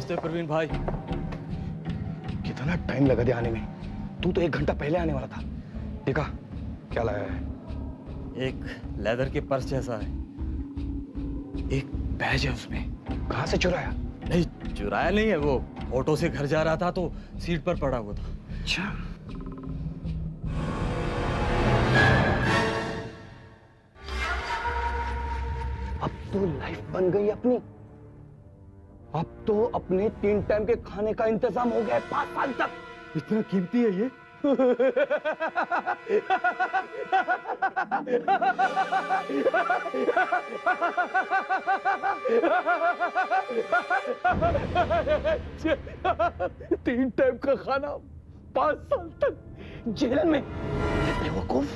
नमस्ते प्रवीण भाई। कितना टाइम लगा दिया आने में? तू तो 1 घंटा पहले आने वाला था। देखा क्या लाया है? एक लेदर के पर्स जैसा है, एक बैज है उसमें। कहाँ से चुराया? नहीं, चुराया नहीं है, वो ऑटो से घर जा रहा था तो सीट पर पड़ा हुआ था। अच्छा, अब तो लाइफ बन गई अपनी। अब तो अपने 3 टाइम के खाने का इंतजाम हो गया है 5 साल तक। इतना कीमती है ये? तीन टाइम का खाना 5 साल तक जेल में। बेवकूफ,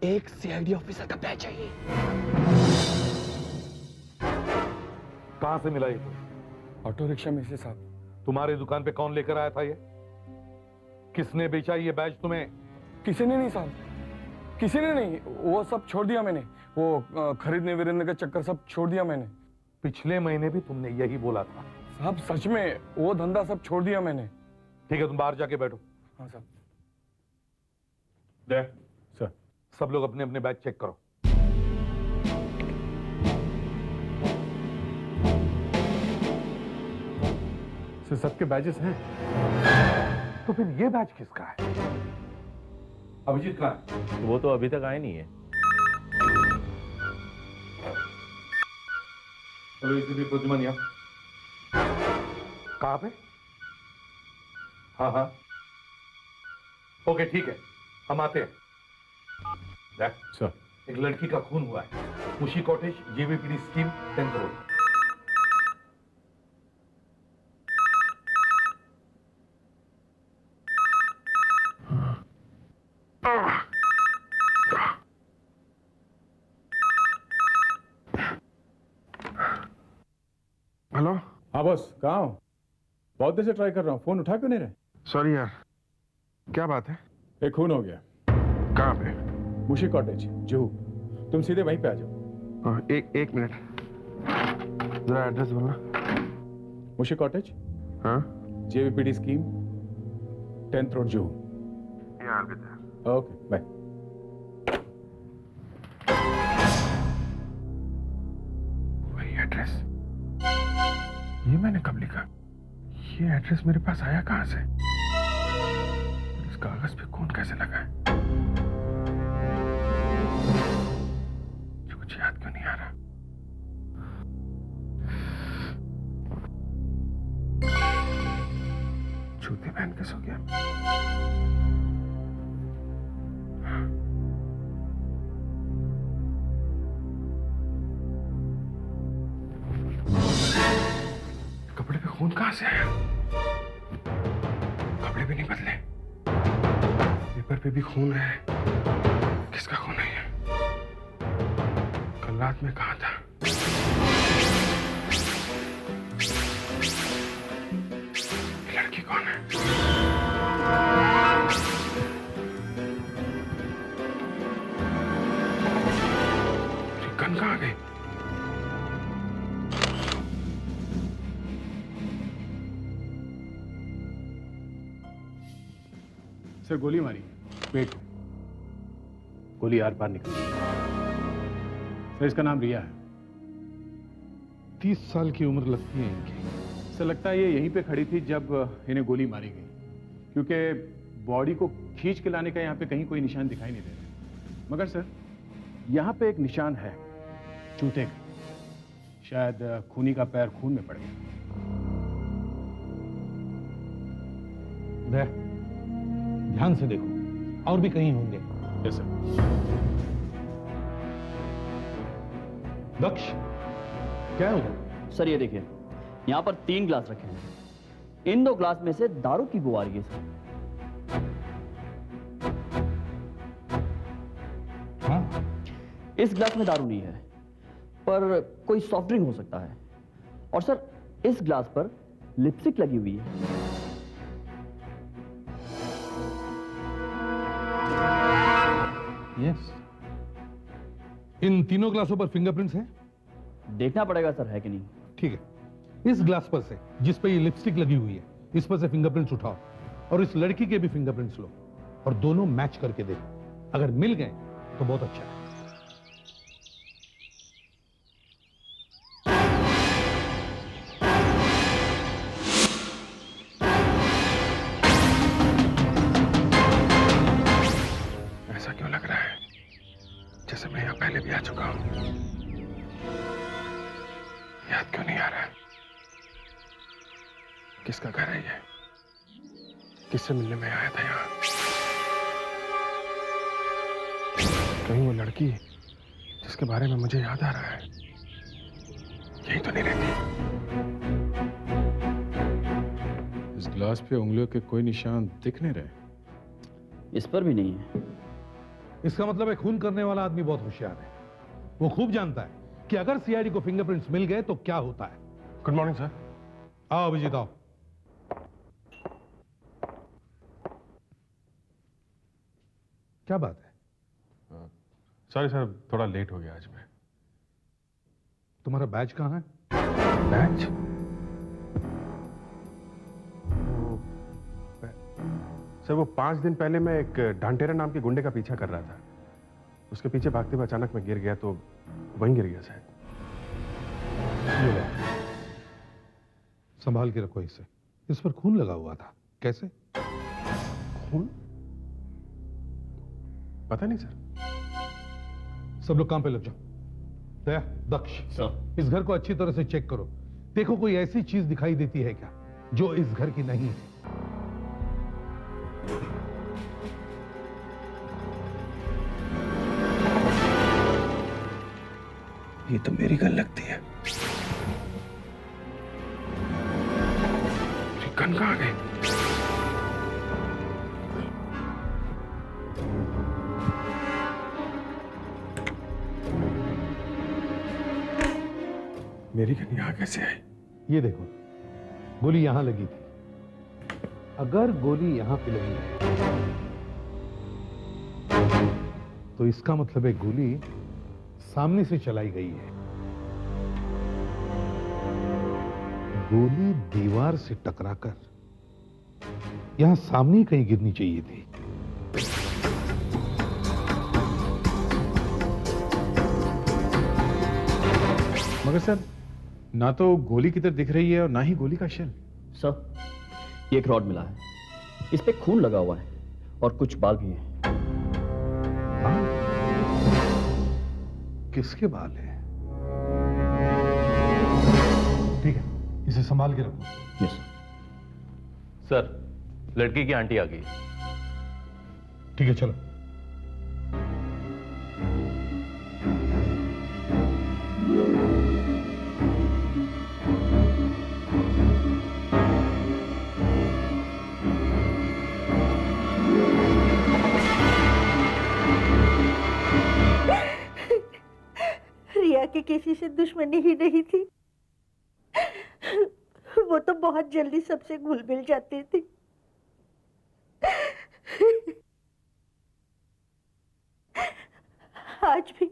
एक सीआईडी ऑफिसर का बैच चाहिए। कहां से मिला ये? ऑटो रिक्शा में से साहब। तुम्हारी दुकान पे कौन लेकर आया था ये? किसने बेचा ये बैज तुम्हें? किसी ने नहीं साहब, किसी ने नहीं। वो सब छोड़ दिया मैंने, वो खरीदने विरीदने का चक्कर सब छोड़ दिया मैंने। पिछले महीने भी तुमने यही बोला था। साहब सच में वो धंधा सब छोड़ दिया मैंने। ठीक है, तुम बाहर जाके बैठो। हाँ साहब। दे सर, सब लोग अपने अपने बैग चेक करो। सर सबके बैजेस हैं। तो फिर ये बैच किसका है? अभिजीत कहाँ है? वो तो अभी तक आए नहीं है। हेलो एसीपी प्रद्युमन, कहाँ पे? हाँ हाँ, ओके ठीक है, हम आते हैं। देख सर, एक लड़की का खून हुआ है, मुशी cottage, JVPD scheme, 10th road. Hello. हाँ बॉस, कहाँ हो? बहुत देर से ट्राई कर रहा हूँ, फोन उठा क्यों नहीं रहे? सॉरी यार, क्या बात है? एक खून हो गया। कहाँ पे? मुशी कॉटेज, जुहू। तुम सीधे वहीं पे आ जाओ। एक मिनट, जरा एड्रेस बोलना। मुशी कॉटेज, हाँ, JVPD scheme, 10th road, Juhu. Okay bye. वही एड्रेस, ये मैंने कब लिखा? ये एड्रेस मेरे पास आया कहाँ से? इस कागज पे कौन कैसे लगा है? कुछ याद क्यों नहीं आ रहा? जूते पहन के सो गया। कपड़े पे खून कहां से आया? कपड़े भी नहीं बदले, पेपर पे भी खून है। किसका खून है ये? कल रात में कहा था? लड़की कौन है? गन कहाँ गई? सर गोली मारी पेट में, गोली आर पार निकली। सर इसका नाम रिया है। 30 साल की उम्र लगती है इनकी। सर लगता है ये यहीं पे खड़ी थी जब इन्हें गोली मारी गई, क्योंकि बॉडी को खींच के लाने का यहाँ पे कहीं कोई निशान दिखाई नहीं दे रहा। मगर सर यहाँ पे एक निशान है जूते का, शायद खूनी का पैर खून में पड़ गया। ध्यान से देखो, और भी कहीं होंगे। Yes sir. दक्ष, क्या है उधर? सर ये देखिए, यहाँ पर 3 ग्लास रखे हैं। इन 2 ग्लास में से दारू की बू आ रही है सर। हाँ, इस ग्लास में दारू नहीं है, पर कोई सॉफ्ट ड्रिंक हो सकता है। और सर इस ग्लास पर लिपस्टिक लगी हुई है। यस। इन तीनों ग्लासों पर फिंगरप्रिंट्स हैं? देखना पड़ेगा सर है कि नहीं। ठीक है, इस ग्लास पर से जिस पे ये लिपस्टिक लगी हुई है, इस पर से फिंगरप्रिंट्स उठाओ और इस लड़की के भी फिंगरप्रिंट्स लो और दोनों मैच करके देखो। अगर मिल गए तो बहुत अच्छा है। ऐसा क्यों लग रहा है जैसे मैं यहाँ पहले भी आ चुका हूँ? याद क्यों नहीं आ रहा? किसका घर है ये? किससे मिलने में आया था यहाँ? कहीं वो लड़की जिसके बारे में मुझे याद आ रहा है यही तो नहीं रहती? इस ग्लास पे उंगलियों के कोई निशान दिख नहीं रहे। इस पर भी नहीं है। इसका मतलब है खून करने वाला आदमी बहुत होशियार है। वो खूब जानता है कि अगर सीआईडी को फिंगरप्रिंट्स मिल गए तो क्या होता है। Good morning sir. आओ अभिजीत आओ। क्या बात है? सॉरी सर, थोड़ा लेट हो गया आज मैं। तुम्हारा बैज कहाँ है? बैच? सर वो 5 दिन पहले मैं एक डांटेरा नाम के गुंडे का पीछा कर रहा था। उसके पीछे भागते हुए अचानक मैं गिर गया तो वहीं गिर गया शायद। ये लो। संभाल के रखो इसे। इस पर खून लगा हुआ था। कैसे? खून? पता नहीं सर। सब लोग काम पे लग जाओ। दया, दक्ष, इस घर को अच्छी तरह से चेक करो। देखो कोई ऐसी चीज दिखाई देती है क्या जो इस घर की नहीं है। ये तो मेरी गन लगती है। मेरी गन कहाँ गई? मेरी गन यहाँ कैसे आई? ये देखो, गोली यहां लगी थी। अगर गोली यहां पे लगी है तो इसका मतलब है गोली सामने से चलाई गई है। गोली दीवार से टकराकर यहां सामने कहीं गिरनी चाहिए थी। मगर सर, ना तो गोली किधर दिख रही है और ना ही गोली का शेल। सर, ये एक रॉड मिला है। इस पे खून लगा हुआ है और कुछ बाल भी हैं। किसके बाल हैं? ठीक है, इसे संभाल के रखो। यस सर, लड़की की आंटी आ गई। ठीक है, चलो। रिया की किसी से दुश्मनी ही नहीं थी। वो तो बहुत जल्दी सबसे घुल मिल जाती थी। आज भी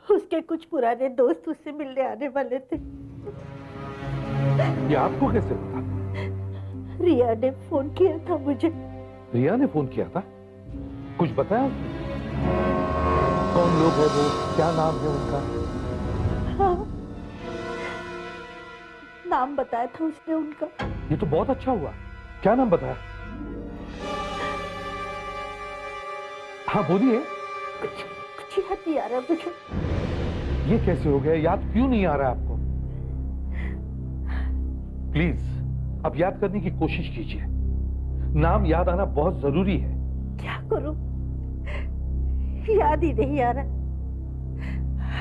उसके कुछ पुराने दोस्त उससे मिलने आने वाले थे। ये आपको कैसे पता? रिया ने फोन किया था मुझे। रिया ने फोन किया था? कुछ बताया उसने? कौन लोग है वो? क्या नाम है उनका? हाँ, नाम बताया था उसने उनका। ये तो बहुत अच्छा हुआ। क्या नाम बताया? हाँ बोलिए। कुछ याद नहीं आ रहा मुझे। ये कैसे हो गया? याद क्यों नहीं आ रहा आपको? प्लीज अब याद करने की कोशिश कीजिए। नाम याद आना बहुत जरूरी है। क्या करूं? याद ही नहीं आ रहा।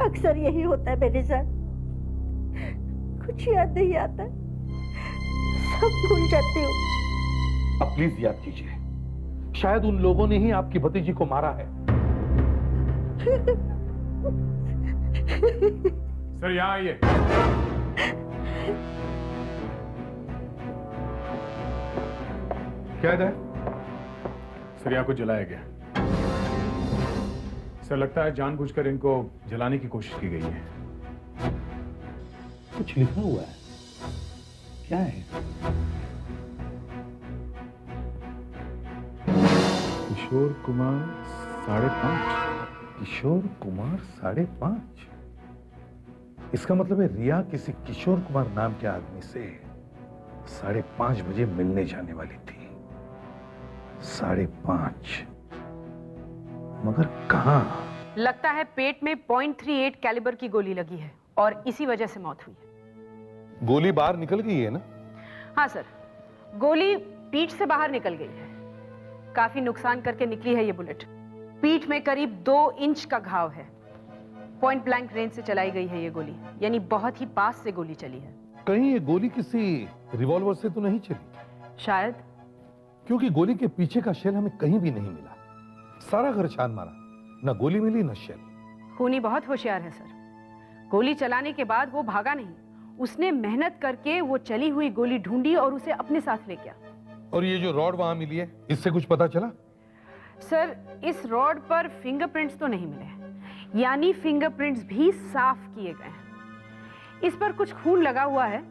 अक्सर यही होता है मेरे साथ। कुछ याद नहीं आता, सब भूल जाती हूँ। अब प्लीज याद कीजिए। शायद उन लोगों ने ही आपकी भतीजी को मारा है। सर यहाँ आइए। क्या है? सर, यहाँ को जलाया गया। सर, लगता है जानबूझकर इनको जलाने की कोशिश की गई है। कुछ लिखा हुआ है। क्या है? किशोर कुमार 5.5। किशोर कुमार 5.5? इसका मतलब है रिया किसी किशोर कुमार नाम के आदमी से 5:30 बजे मिलने जाने वाली थी। 5:30। मगर कहां? लगता है पेट में .38 कैलिबर की गोली लगी है और इसी वजह से मौत हुई है। गोली बाहर निकल गई है ना? हाँ सर, गोली पीठ से बाहर निकल गई है। काफी नुकसान करके निकली है ये बुलेट। पीठ में करीब 2 इंच का घाव है। पॉइंट ब्लैंक रेंज से चलाई गई है ये गोली, यानी बहुत ही पास से गोली चली है। कहीं ये गोली किसी रिवॉल्वर से तो नहीं चली? शायद। क्योंकि गोली के पीछे का शेल हमें कहीं भी नहीं मिला। सारा घर छान मारा, ना गोली मिली ना शेल। खूनी बहुत होशियार है सर। गोली चलाने के बाद वो भागा नहीं, उसने मेहनत करके वो चली हुई गोली ढूंढी और उसे अपने साथ ले गया। और ये जो रॉड वहां मिली है, इससे कुछ पता चला? सर, इस रॉड पर फिंगरप्रिंट्स तो नहीं मिले, यानी फिंगरप्रिंट्स भी साफ किए गए हैं। इस पर कुछ खून लगा हुआ है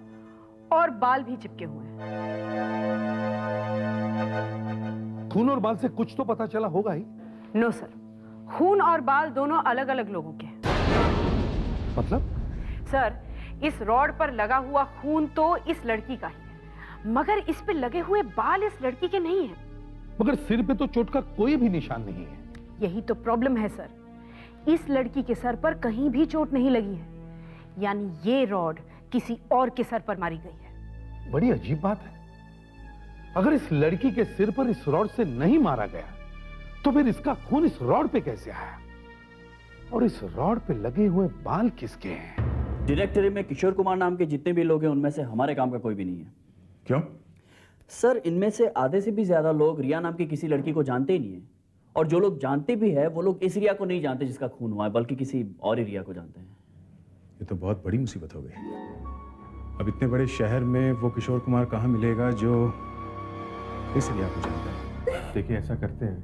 और बाल भी चिपके हुए हैं। खून और बाल से कुछ तो पता चला होगा ही। नो सर, खून और बाल दोनों अलग अलग लोगों के हैं। मतलब? सर, इस रॉड पर लगा हुआ खून तो इस लड़की का ही है, मगर इस पे लगे हुए बाल इस लड़की के नहीं हैं। मगर सिर पे तो चोट का कोई भी निशान नहीं है। यही तो प्रॉब्लम है सर, इस लड़की के सर पर कहीं भी चोट नहीं लगी है, यानी ये रॉड किसी और के सर पर मारी गई है। बड़ी अजीब बात है। अगर इस लड़की के सिर पर इस रॉड से नहीं मारा गया, तो फिर इसका खून इस रॉड पे कैसे आया? और इस रॉड पे लगे हुए बाल किसके हैं? डायरेक्टरी में किशोर कुमार नाम के जितने भी लोग हैं उनमें से हमारे काम का कोई भी नहीं है। क्यों? सर, इनमें से आधे से भी ज्यादा लोग रिया नाम की किसी लड़की को जानते ही नहीं है, और जो लोग जानते भी है वो लोग इस रिया को नहीं जानते जिसका खून हुआ है, बल्कि किसी और ही रिया को जानते हैं। ये तो बहुत बड़ी मुसीबत हो गई। अब इतने बड़े शहर में वो किशोर कुमार कहाँ मिलेगा जो इस रिया को जानता है? देखिए, ऐसा करते हैं,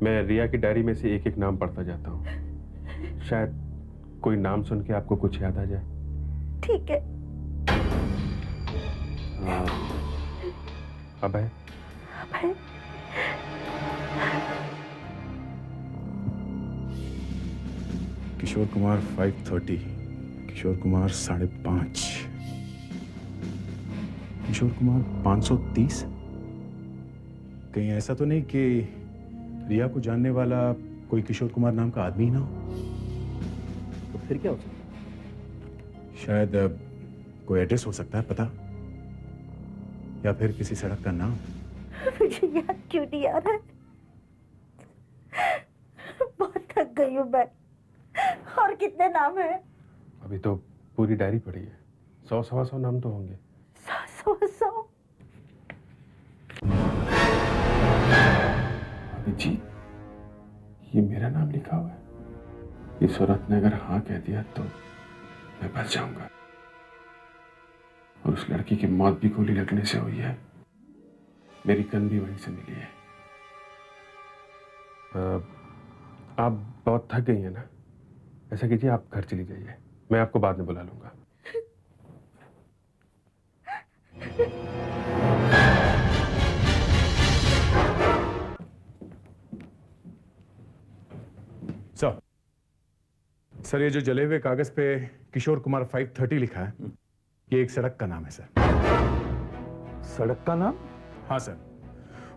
मैं रिया की डायरी में से एक एक नाम पढ़ता जाता हूँ, शायद कोई नाम सुन के आपको कुछ याद आ जाए। ठीक है। अभय। अभय। किशोर कुमार 5:30, किशोर कुमार 5:30, किशोर कुमार 530। कहीं ऐसा तो नहीं कि रिया को जानने वाला कोई किशोर कुमार नाम का आदमी ही ना हो? तो फिर क्या हो सकता है? शायद कोई एड्रेस हो सकता है पता, या फिर किसी सड़क का नाम। मुझे याद क्यों नहीं आ रहा है? बहुत थक गई हूँ मैं। और कितने नाम हैं? अभी तो पूरी डायरी पड़ी है, 100-125 नाम तो होंगे। 100। जी, ये मेरा नाम लिखा हुआ है। इस औरत ने अगर हाँ कह दिया तो मैं बच जाऊंगा। और उस लड़की की मौत भी गोली लगने से हुई है, मेरी गन भी वहीं से मिली है। आप बहुत थक गई हैं ना? ऐसा कीजिए, आप घर चली जाइए, मैं आपको बाद में बुला लूंगा। सर, ये जो जले हुए कागज पे किशोर कुमार 5:30 लिखा है, ये एक सड़क का नाम है सर। सड़क का नाम? हाँ सर,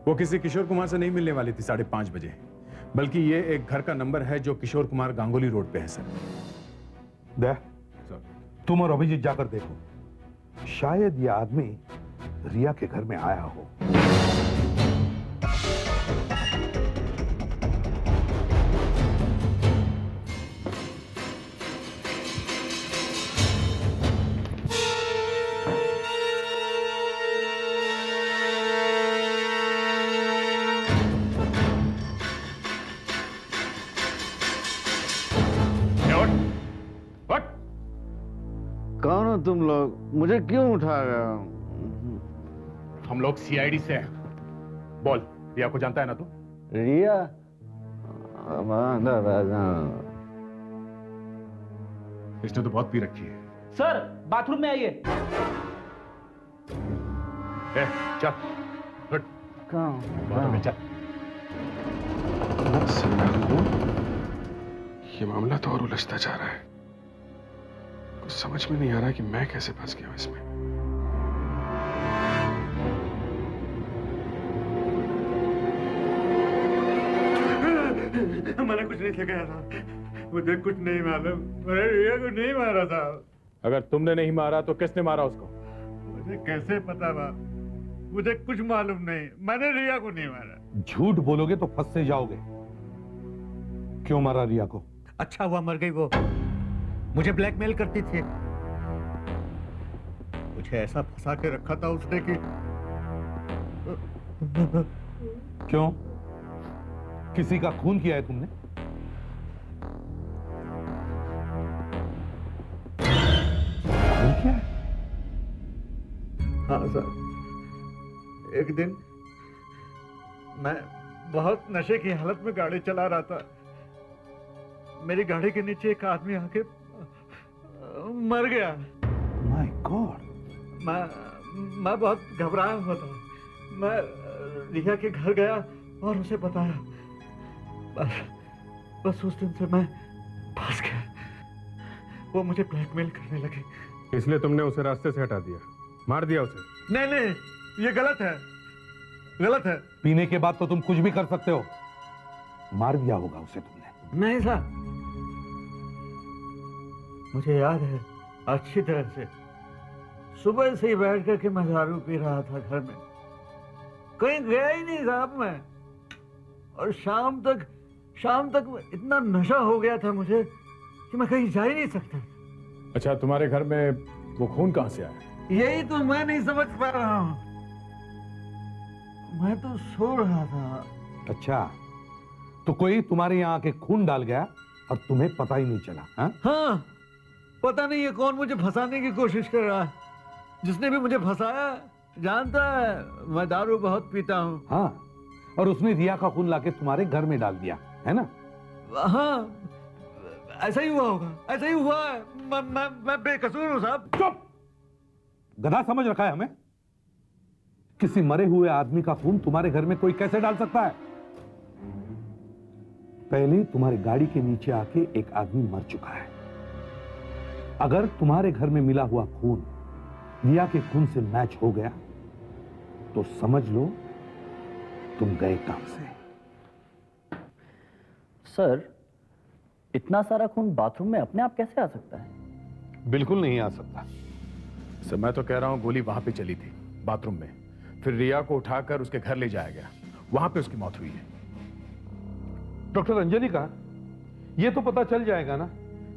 वो किसी किशोर कुमार से नहीं मिलने वाली थी 5:30 बजे, बल्कि ये एक घर का नंबर है जो किशोर कुमार गांगुली रोड पे है सर। दे, सर, तुम और अभिजीत जाकर देखो, शायद ये आदमी रिया के घर में आया हो। कौन हो तुम लोग? मुझे क्यों उठा रहे हो? हम लोग सीआईडी से हैं। बोल, रिया को जानता है ना तू? रिया? इसने तो बहुत पी रखी है। सर, बाथरूम में आइए। ए, चल गुड कहाँ में चल। ये मामला तो और उलझता जा रहा है। कुछ समझ में नहीं आ रहा कि मैं कैसे फंस गया हूं इसमें। मैंने कुछ नहीं किया था, मुझे कुछ नहीं मालूम, मैंने रिया को नहीं मारा था। अगर तुमने नहीं मारा तो किसने मारा उसको? मुझे कैसे पता बाप, मुझे कुछ मालूम नहीं, मैंने रिया को नहीं मारा। झूठ बोलोगे तो फंसते जाओगे। क्यों मारा रिया को? अच्छा हुआ मर गई वो, मुझे ब्लैकमेल करती थी, मुझे ऐसा फंसा के रखा था उसने कि क्यों? किसी का खून किया है तुमने? खून किया है? हाँ सर, एक दिन मैं बहुत नशे की हालत में गाड़ी चला रहा था, मेरी गाड़ी के नीचे एक आदमी आके मर गया। My God. मैं बहुत घबराया हुआ था, मैं रिया के घर गया और उसे बताया, बस उस दिन से मैं फंस गया। वो मुझे ब्लैकमेल करने लगी। इसलिए तुमने उसे रास्ते से हटा दिया, मार दिया उसे? नहीं नहीं, ये गलत है, गलत है। पीने के बाद तो तुम कुछ भी कर सकते हो। मार दिया होगा उसे तुमने। नहीं साहब, मुझे याद है अच्छी तरह से, सुबह से ही बैठ करके मैं दारू पी रहा था घर में, कहीं गया ही नहीं साहब मैं, और शाम तक इतना नशा हो गया था मुझे कि मैं कहीं जा ही नहीं सकता। अच्छा, तुम्हारे घर में वो खून कहां से आया? यही तो मैं नहीं समझ पा रहा हूं, मैं तो सो रहा था। अच्छा, तो कोई तुम्हारे यहाँ आके खून डाल गया और तुम्हें पता ही नहीं चला? हाँ, पता नहीं ये कौन मुझे फंसाने की कोशिश कर रहा है। जिसने भी मुझे फंसाया जानता है मैं दारू बहुत पीता हूँ। हाँ, और उसने रिया का खून लाके तुम्हारे घर में डाल दिया है ना? हाँ, ऐसा ही हुआ होगा, ऐसा ही हुआ है। मैं बेकसूर हूँ साहब। चुप! गधा समझ रखा है हमें? किसी मरे हुए आदमी का खून तुम्हारे घर में कोई कैसे डाल सकता है? पहले तुम्हारी गाड़ी के नीचे आके एक आदमी मर चुका है। अगर तुम्हारे घर में मिला हुआ खून रिया के खून से मैच हो गया तो समझ लो तुम गए काम से। सर, इतना सारा खून बाथरूम में अपने आप कैसे आ सकता है? बिल्कुल नहीं आ सकता। सर, मैं तो कह रहा हूं गोली वहां पे चली थी, बाथरूम में, फिर रिया को उठाकर उसके घर ले जाया गया, वहां पे उसकी मौत हुई है। डॉक्टर अंजलि का यह तो पता चल जाएगा ना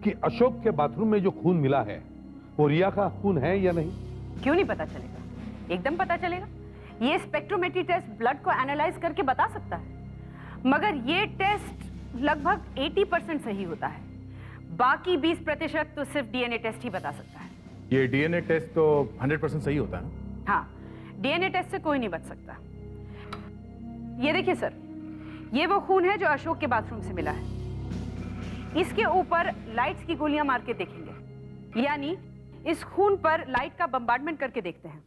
कि अशोक के बाथरूम में जो खून मिला है वो रिया का खून है या नहीं? क्यों नहीं पता चलेगा? एकदम पता चलेगा। ये स्पेक्ट्रोमेट्री टेस्ट ब्लड को एनालाइज करके बता सकता है, मगर ये टेस्ट लगभग 80% सही होता है, बाकी 20% तो सिर्फ डीएनए टेस्ट ही बता सकता है। ये डीएनए टेस्ट तो 100% सही होता है ना? हाँ, डीएनए टेस्ट से कोई नहीं बच सकता। ये देखिए सर, ये वो खून है जो अशोक के बाथरूम से मिला है। इसके ऊपर लाइट्स की गोलियां मार के देखेंगे, यानी इस खून पर लाइट का बम्बार्डमेंट करके देखते हैं।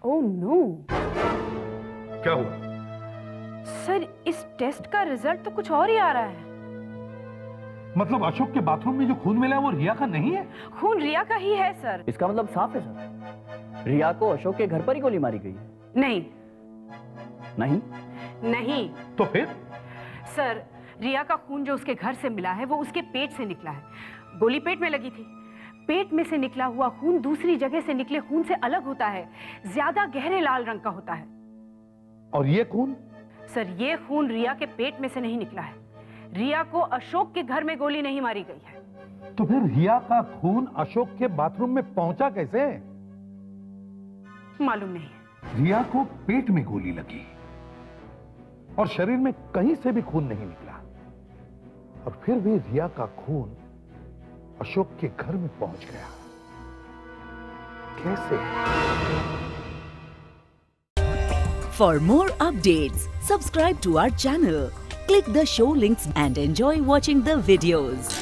Oh no! क्या हुआ? सर, इस टेस्ट का रिजल्ट तो कुछ और ही आ रहा है। मतलब अशोक के बाथरूम में जो खून मिला है वो रिया का नहीं है? खून रिया का ही है सर। इसका मतलब साफ है सर, रिया को अशोक के घर पर ही गोली मारी गई है। नहीं नहीं? नहीं तो फिर? सर, रिया का खून जो उसके घर से मिला है वो उसके पेट से निकला है। गोली पेट में लगी थी। पेट में से निकला हुआ खून दूसरी जगह से निकले खून से अलग होता है, ज्यादा गहरे लाल रंग का होता है। और ये खून? सर, ये खून रिया के पेट में से नहीं निकला है, रिया को अशोक के घर में गोली नहीं मारी गई है। तो फिर रिया का खून अशोक के बाथरूम में पहुंचा कैसे? मालूम नहीं। रिया को पेट में गोली लगी और शरीर में कहीं से भी खून नहीं निकला, और फिर भी रिया का खून अशोक के घर में पहुंच गया। कैसे? For more updates, subscribe to our channel, click the show links and enjoy watching the videos.